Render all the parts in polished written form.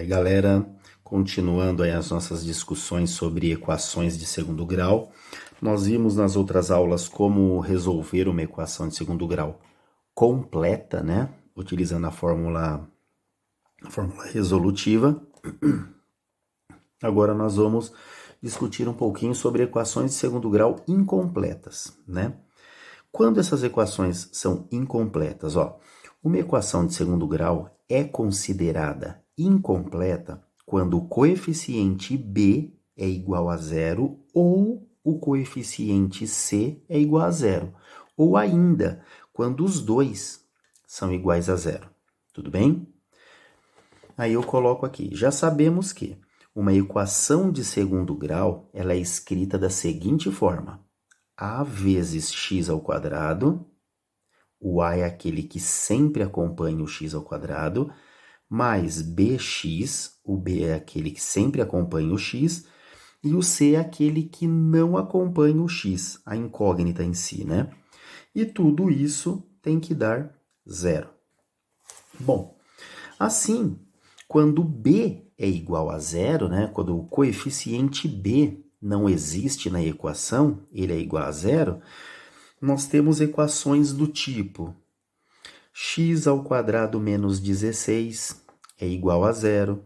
Galera, continuando aí as nossas discussões sobre equações de segundo grau, nós vimos nas outras aulas como resolver uma equação de segundo grau completa, né? Utilizando a fórmula resolutiva. Agora nós vamos discutir um pouquinho sobre equações de segundo grau incompletas, né? Quando essas equações são incompletas, uma equação de segundo grau é considerada incompleta quando o coeficiente b é igual a zero ou o coeficiente c é igual a zero, ou ainda quando os dois são iguais a zero. Tudo bem? Aí eu coloco aqui. Já sabemos que uma equação de segundo grau ela é escrita da seguinte forma: a vezes x ao quadrado, o a é aquele que sempre acompanha o x ao quadrado, mais bx, o b é aquele que sempre acompanha o x, e o c é aquele que não acompanha o x, a incógnita em si, né? E tudo isso tem que dar zero. Bom, assim, quando b é igual a zero, né? Quando o coeficiente b não existe na equação, ele é igual a zero, nós temos equações do tipo x ao quadrado menos 16 é igual a zero,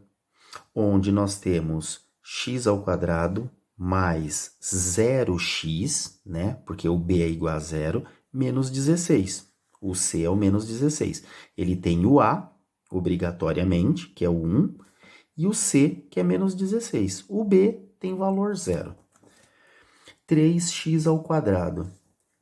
onde nós temos x ao quadrado mais 0x, né? Porque o b é igual a zero, menos 16. O c é o menos 16. Ele tem o a, obrigatoriamente, que é o 1, e o c, que é menos 16. O b tem valor zero. 3x ao quadrado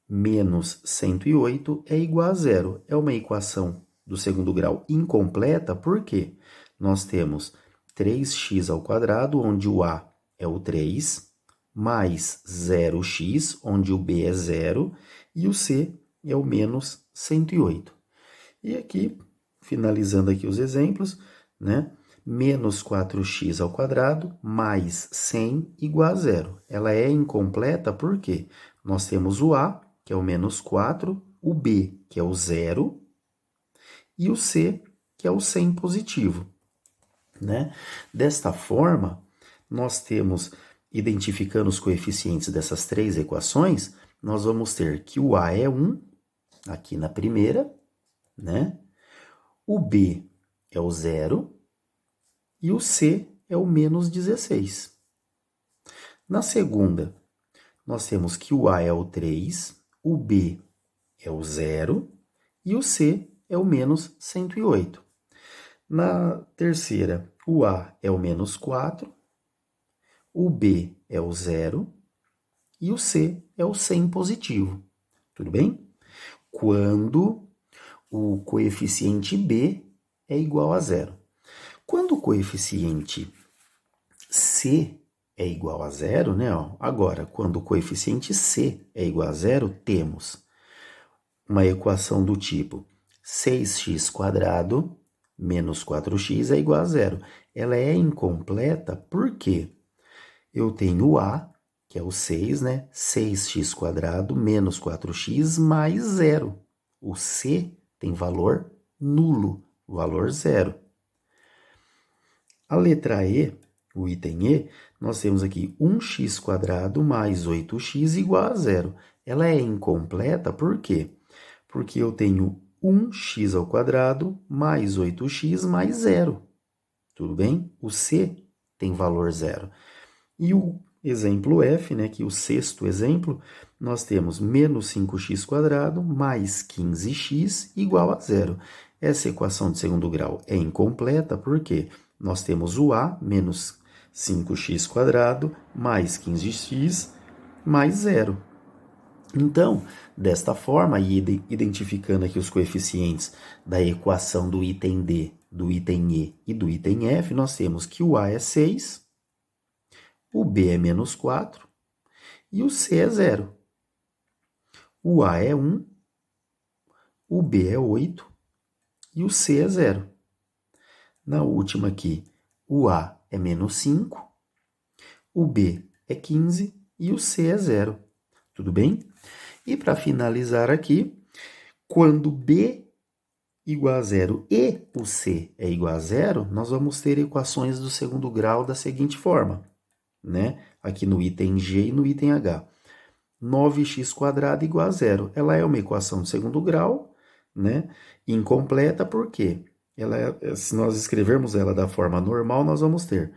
menos 108 é igual a zero. É uma equação do segundo grau incompleta, porque nós temos 3x ao quadrado, onde o a é o 3, mais 0x, onde o b é 0, e o c é o menos 108. E aqui, finalizando aqui os exemplos, né? Menos 4x ao quadrado mais 100 igual a zero. Ela é incompleta porque nós temos o a, que é o menos 4, o b, que é o 0, e o c, que é o 100 positivo, né? Desta forma, nós temos, identificando os coeficientes dessas três equações, nós vamos ter que o a é 1, aqui na primeira, né? O b é o 0 e o c é o menos 16. Na segunda, nós temos que o a é o 3, o b é o 0 e o c é o menos 108. Na terceira, o a é o menos 4, o b é o 0 e o c é o 100 positivo. Tudo bem? Quando o coeficiente b é igual a zero. Quando o coeficiente c é igual a zero, né? Agora, quando o coeficiente c é igual a zero, temos uma equação do tipo 6x² menos 4x é igual a zero. Ela é incompleta porque eu tenho o a, que é o 6, né? 6x² menos 4x mais zero. O c tem valor nulo, valor zero. A letra E, o item E, nós temos aqui 1x² mais 8x igual a zero. Ela é incompleta por quê? Porque eu tenho 1x² mais 8x mais zero. Tudo bem? O C tem valor zero. E o exemplo F, né, que é o sexto exemplo, nós temos menos 5x² mais 15x igual a zero. Essa equação de segundo grau é incompleta porque nós temos o A menos 5x² mais 15x mais zero. Então, desta forma, e identificando aqui os coeficientes da equação do item D, do item E e do item F, nós temos que o A é 6, o B é menos 4 e o C é 0. O A é 1, o B é 8 e o C é 0. Na última aqui, o A é menos 5, o B é 15 e o C é 0. Tudo bem? E para finalizar aqui, quando B igual a zero e o c é igual a zero, nós vamos ter equações do segundo grau da seguinte forma, né? Aqui no item G e no item H. 9x² igual a zero. Ela é uma equação de segundo grau, né? Incompleta, por quê? Se nós escrevermos ela da forma normal, nós vamos ter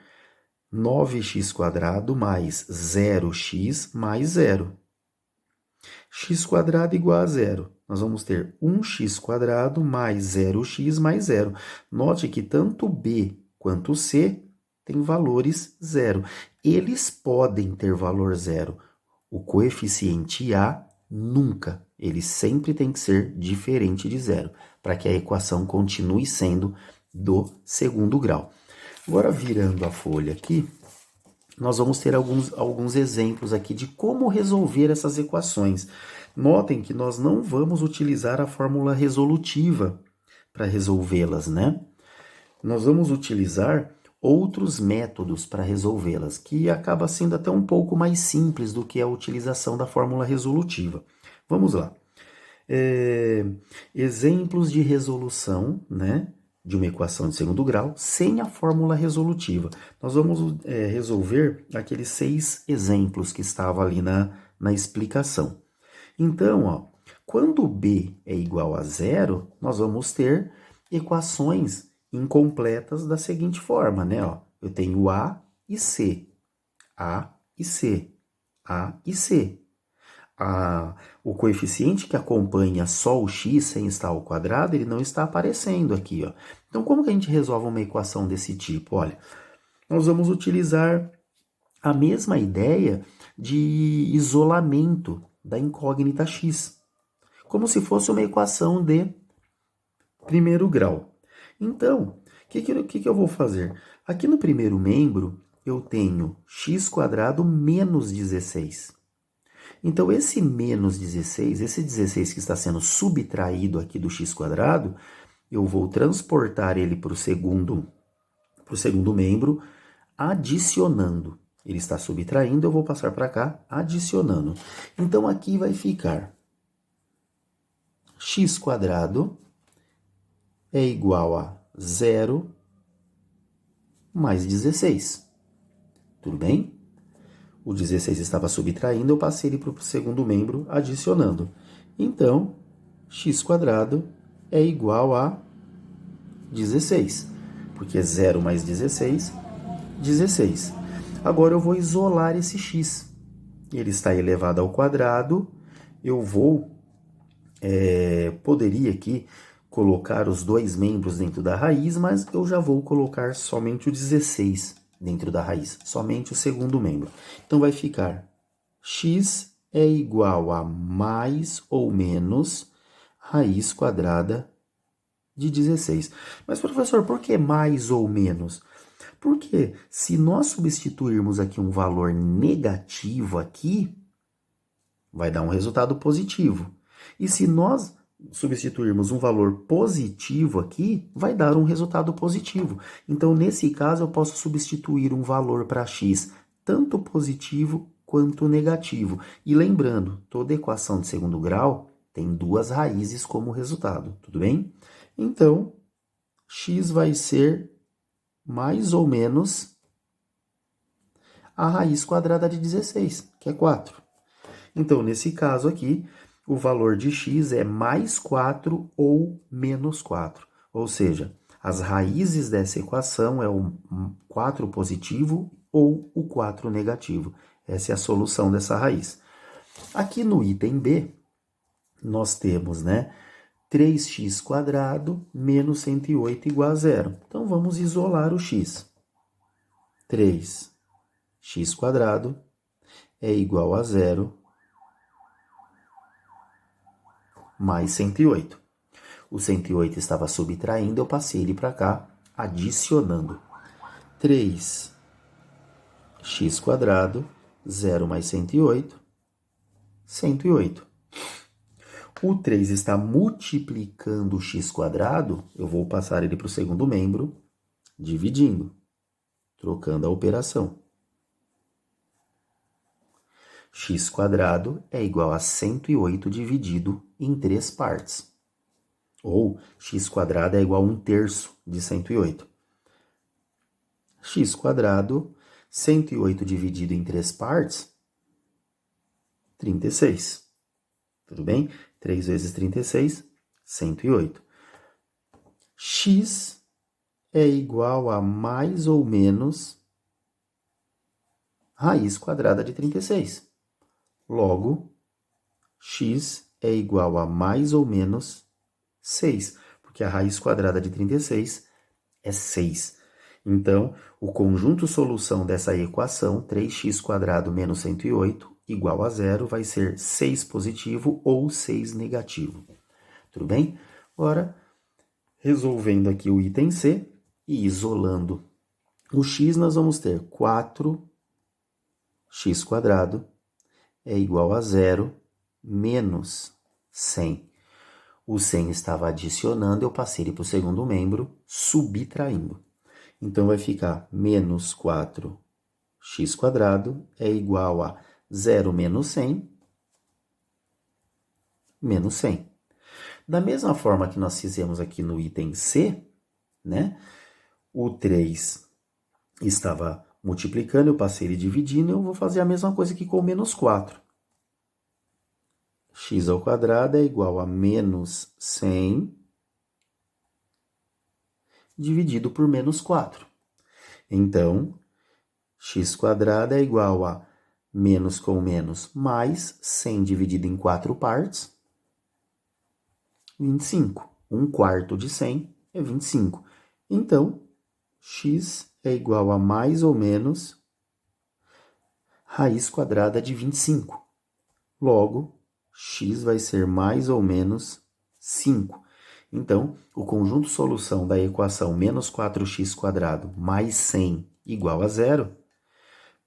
9x² mais 0x mais 0. x² igual a zero. Nós vamos ter 1x² mais 0x mais 0. Note que tanto B quanto C têm valores zero. Eles podem ter valor zero. O coeficiente A nunca. Ele sempre tem que ser diferente de zero, para que a equação continue sendo do segundo grau. Agora, virando a folha aqui, nós vamos ter alguns exemplos aqui de como resolver essas equações. Notem que nós não vamos utilizar a fórmula resolutiva para resolvê-las, né? Nós vamos utilizar outros métodos para resolvê-las, que acaba sendo até um pouco mais simples do que a utilização da fórmula resolutiva. Vamos lá. Exemplos de resolução, né, de uma equação de segundo grau sem a fórmula resolutiva. Nós vamos resolver aqueles 6 exemplos que estavam ali na explicação. Então, ó, quando B é igual a zero, nós vamos ter equações incompletas da seguinte forma, né? Ó, eu tenho A e C, A e C, A e C. O coeficiente que acompanha só o x sem estar ao quadrado, ele não está aparecendo aqui, ó. Então, como que a gente resolve uma equação desse tipo? Olha, nós vamos utilizar a mesma ideia de isolamento da incógnita x, como se fosse uma equação de primeiro grau. Então, o que eu vou fazer? Aqui no primeiro membro, eu tenho x² menos 16. Então, esse menos 16, esse 16 que está sendo subtraído aqui do x², eu vou transportar ele para o segundo membro, adicionando. Ele está subtraindo, eu vou passar para cá, adicionando. Então, aqui vai ficar x² é igual a 0 mais 16. Tudo bem? O 16 estava subtraindo, eu passei ele para o segundo membro, adicionando. Então, x² é igual a 16, porque 0 mais 16, 16. Agora eu vou isolar esse x. Ele está elevado ao quadrado, eu poderia aqui colocar os dois membros dentro da raiz, mas eu já vou colocar somente o 16 dentro da raiz, somente o segundo membro. Então vai ficar x é igual a mais ou menos raiz quadrada de 16. Mas, professor, por que mais ou menos? Porque se nós substituirmos aqui um valor negativo aqui, vai dar um resultado positivo. E se nós substituirmos um valor positivo aqui, vai dar um resultado positivo. Então, nesse caso, eu posso substituir um valor para x, tanto positivo quanto negativo. E lembrando, toda equação de segundo grau tem duas raízes como resultado, tudo bem? Então, x vai ser mais ou menos a raiz quadrada de 16, que é 4. Então, nesse caso aqui, o valor de x é mais 4 ou menos 4. Ou seja, as raízes dessa equação é o 4 positivo ou o 4 negativo. Essa é a solução dessa raiz. Aqui no item B, nós temos, né, 3x² menos 108 igual a zero. Então, vamos isolar o x. 3x² é igual a zero mais 108. O 108 estava subtraindo, eu passei ele para cá, adicionando. 3x², 0 mais 108, 108. O 3 está multiplicando o x², eu vou passar ele para o segundo membro, dividindo, trocando a operação. x² é igual a 108 dividido em 3 partes. Ou x² é igual a 1/3 de 108. X², 108 dividido em 3 partes, 36. Tudo bem? 3 vezes 36, 108. X é igual a mais ou menos raiz quadrada de 36. Logo, x é igual a mais ou menos 6, porque a raiz quadrada de 36 é 6. Então, o conjunto solução dessa equação, 3x² menos 108, igual a 0, vai ser 6 positivo ou 6 negativo. Tudo bem? Agora, resolvendo aqui o item C e isolando o x, nós vamos ter 4x² é igual a 0 menos 100. O 100 estava adicionando, eu passei ele para o segundo membro, subtraindo. Então, vai ficar menos 4x² é igual a 0 menos 100, menos 100. Da mesma forma que nós fizemos aqui no item C, né? O 3 estava multiplicando, eu passei ele dividindo, eu vou fazer a mesma coisa aqui com o menos 4. X² é igual a menos 100 dividido por menos 4. Então, x² é igual a menos com menos mais 100 dividido em 4 partes, 25. 1/4 de 100 é 25. Então, x é igual a mais ou menos raiz quadrada de 25. Logo, x vai ser mais ou menos 5. Então, o conjunto solução da equação menos 4x² mais 100 igual a 0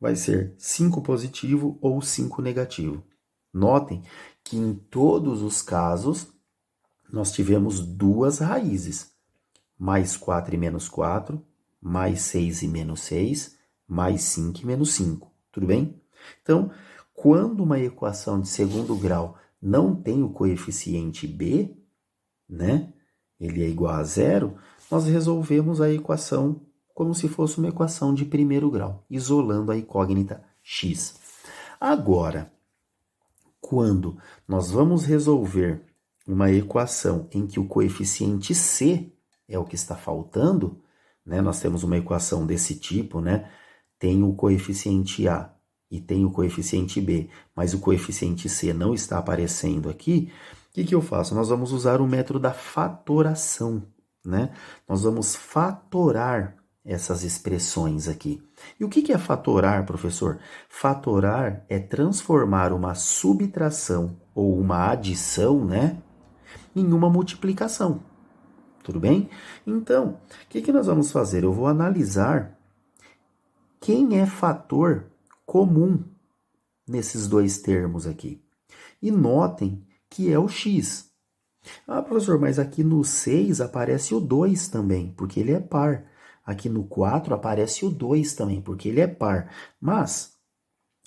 vai ser 5 positivo ou 5 negativo. Notem que em todos os casos nós tivemos duas raízes, mais 4 e menos 4, mais 6 e menos 6, mais 5 e menos 5, tudo bem? Então, quando uma equação de segundo grau não tem o coeficiente b, né, ele é igual a 0, nós resolvemos a equação como se fosse uma equação de primeiro grau, isolando a incógnita x. Agora, quando nós vamos resolver uma equação em que o coeficiente c é o que está faltando, né? Nós temos uma equação desse tipo, né? Tem o coeficiente a e tem o coeficiente b, mas o coeficiente c não está aparecendo aqui. O que eu faço? Nós vamos usar o método da fatoração, né? Nós vamos fatorar essas expressões aqui. E o que é fatorar, professor? Fatorar é transformar uma subtração ou uma adição, né, em uma multiplicação. Tudo bem? Então, o que nós vamos fazer? Eu vou analisar quem é fator comum nesses dois termos aqui. E notem que é o x. Ah, professor, mas aqui no 6 aparece o 2 também, porque ele é par. Aqui no 4 aparece o 2 também, porque ele é par. Mas,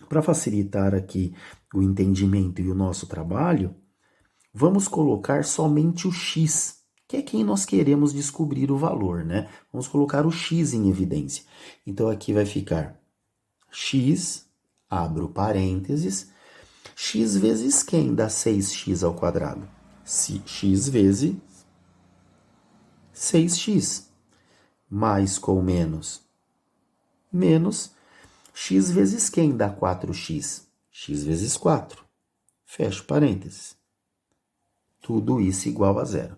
para facilitar aqui o entendimento e o nosso trabalho, vamos colocar somente o x, que é quem nós queremos descobrir o valor, né? Vamos colocar o x em evidência. Então, aqui vai ficar x, abro parênteses, x vezes quem dá 6x²? X vezes 6x, mais com menos, menos, x vezes quem dá 4x? X vezes 4. Fecho parênteses. Tudo isso igual a 0.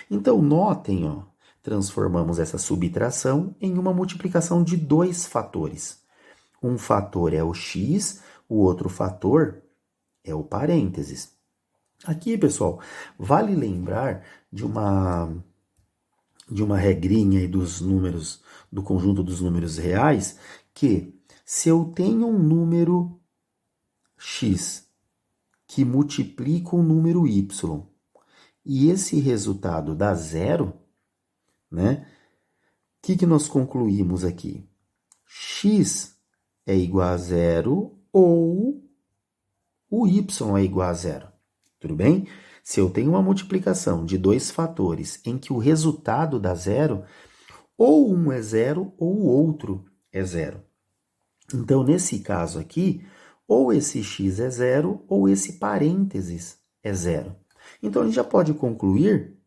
Então, notem, ó, transformamos essa subtração em uma multiplicação de dois fatores. Um fator é o x, o outro fator é o parênteses. Aqui, pessoal, vale lembrar de uma regrinha aí dos números, do conjunto dos números reais, que se eu tenho um número x que multiplica um número y e esse resultado dá 0, né? O que nós concluímos aqui? X é igual a 0 ou o y é igual a 0. Tudo bem? Se eu tenho uma multiplicação de dois fatores em que o resultado dá zero, ou um é zero ou o outro é zero. Então, nesse caso aqui, ou esse x é zero ou esse parênteses é zero. Então, a gente já pode concluir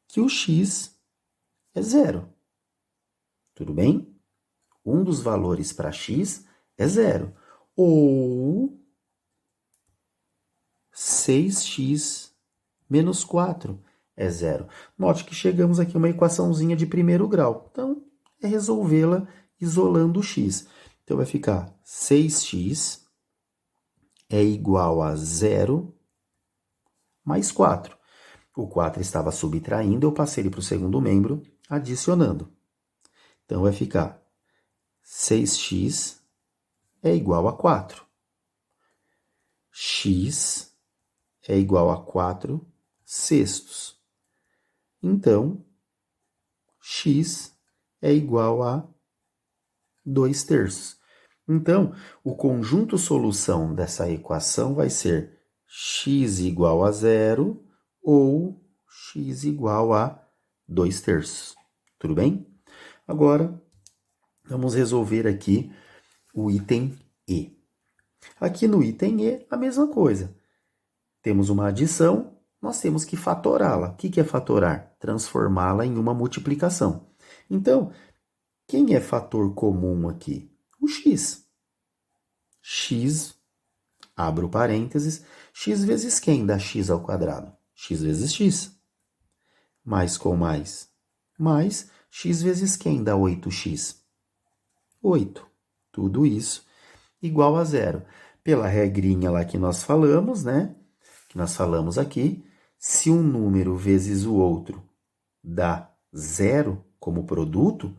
que o x é zero. Tudo bem? Um dos valores para x é zero. Ou 6x menos 4 é zero. Note que chegamos aqui a uma equaçãozinha de primeiro grau. Então, é resolvê-la isolando o x. Então, vai ficar 6x é igual a zero mais 4. O 4 estava subtraindo, eu passei ele para o segundo membro, adicionando. Então, vai ficar 6x é igual a 4. X é igual a 4 sextos. Então, x é igual a 2 terços. Então, o conjunto solução dessa equação vai ser x igual a zero ou x igual a 2 terços. Tudo bem? Agora, vamos resolver aqui o item E. Aqui no item E, a mesma coisa. Temos uma adição, nós temos que fatorá-la. O que é fatorar? Transformá-la em uma multiplicação. Então, quem é fator comum aqui? O x. X, abro parênteses, x vezes quem dá x ao quadrado? X vezes x. Mais com mais. Mais x vezes quem dá 8x? 8. Tudo isso igual a zero. Pela regrinha lá que nós falamos, né? Que nós falamos aqui, se um número vezes o outro dá zero como produto,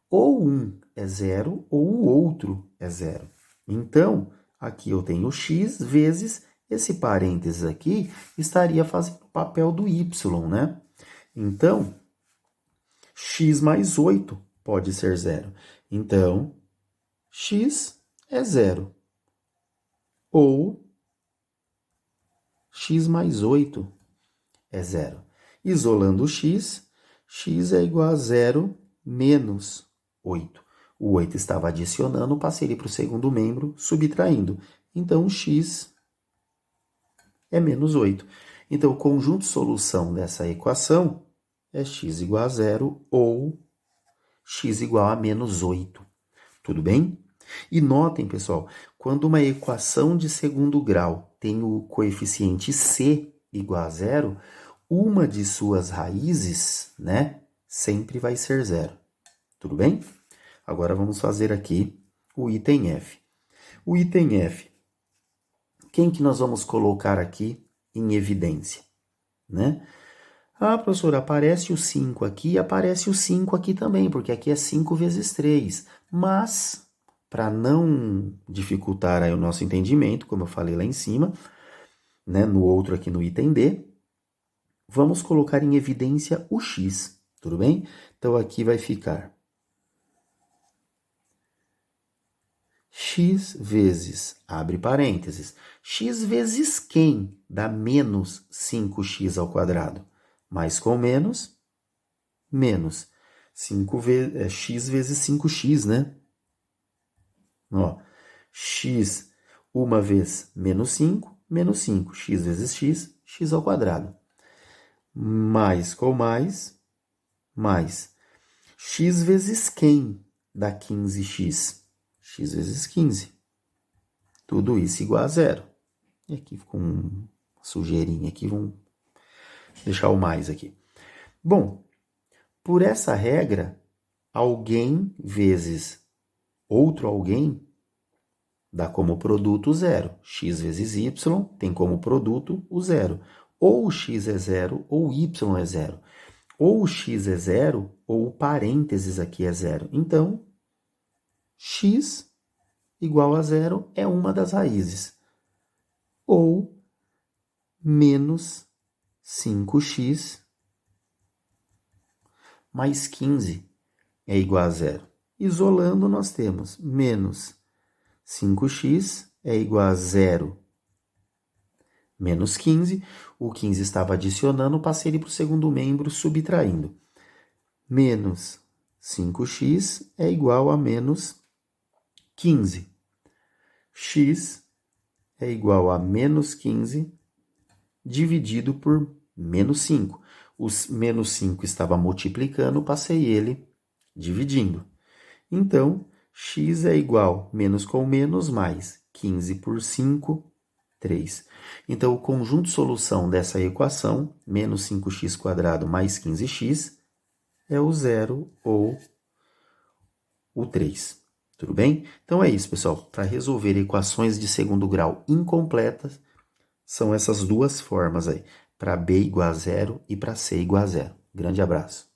ou um é zero ou o outro é zero. Então, aqui eu tenho x vezes esse parênteses aqui estaria fazendo o papel do y, né? Então, x mais 8 pode ser zero. Então, x é zero. Ou x mais 8 é zero. Isolando o x, x é igual a zero menos 8. O 8 estava adicionando, passei ele para o segundo membro, subtraindo. Então, x é menos 8. Então, o conjunto solução dessa equação é x igual a zero ou x igual a menos 8. Tudo bem? E notem, pessoal, quando uma equação de segundo grau tem o coeficiente c igual a zero, uma de suas raízes, né, sempre vai ser zero. Tudo bem? Agora vamos fazer aqui o item F. O item F, quem que nós vamos colocar aqui em evidência, né? Ah, professor, aparece o 5 aqui, aparece o 5 aqui também, porque aqui é 5 vezes 3. Mas, para não dificultar aí o nosso entendimento, como eu falei lá em cima, né, no outro aqui no item D, vamos colocar em evidência o x, tudo bem? Então, aqui vai ficar x vezes, abre parênteses, x vezes quem dá menos 5x ao quadrado? Mais com menos, menos. 5 vezes, x vezes 5x, né? Ó, x uma vez menos 5, menos 5. X vezes x, x ao quadrado. Mais com mais, mais. X vezes quem dá 15x? X vezes 15. Tudo isso igual a zero. E aqui ficou uma sujeirinha aqui, vamos deixar o mais aqui. Bom, por essa regra, alguém vezes outro alguém dá como produto zero. X vezes y tem como produto o zero. Ou x é zero ou y é zero. Ou x é zero ou o parênteses aqui é zero. Então, x igual a zero é uma das raízes. Ou menos 5x mais 15 é igual a zero. Isolando, nós temos menos 5x é igual a zero menos 15. O 15 estava adicionando, passei ele para o segundo membro subtraindo. Menos 5x é igual a menos 15. X é igual a menos 15 dividido por menos 5. Os menos 5 estava multiplicando, passei ele dividindo. Então, x é igual menos com menos mais 15 por 5, 3. Então, o conjunto de solução dessa equação, menos 5x² mais 15x, é o 0 ou o 3. Tudo bem? Então é isso, pessoal. Para resolver equações de segundo grau incompletas, são essas duas formas aí, para b igual a 0 e para c igual a 0. Grande abraço.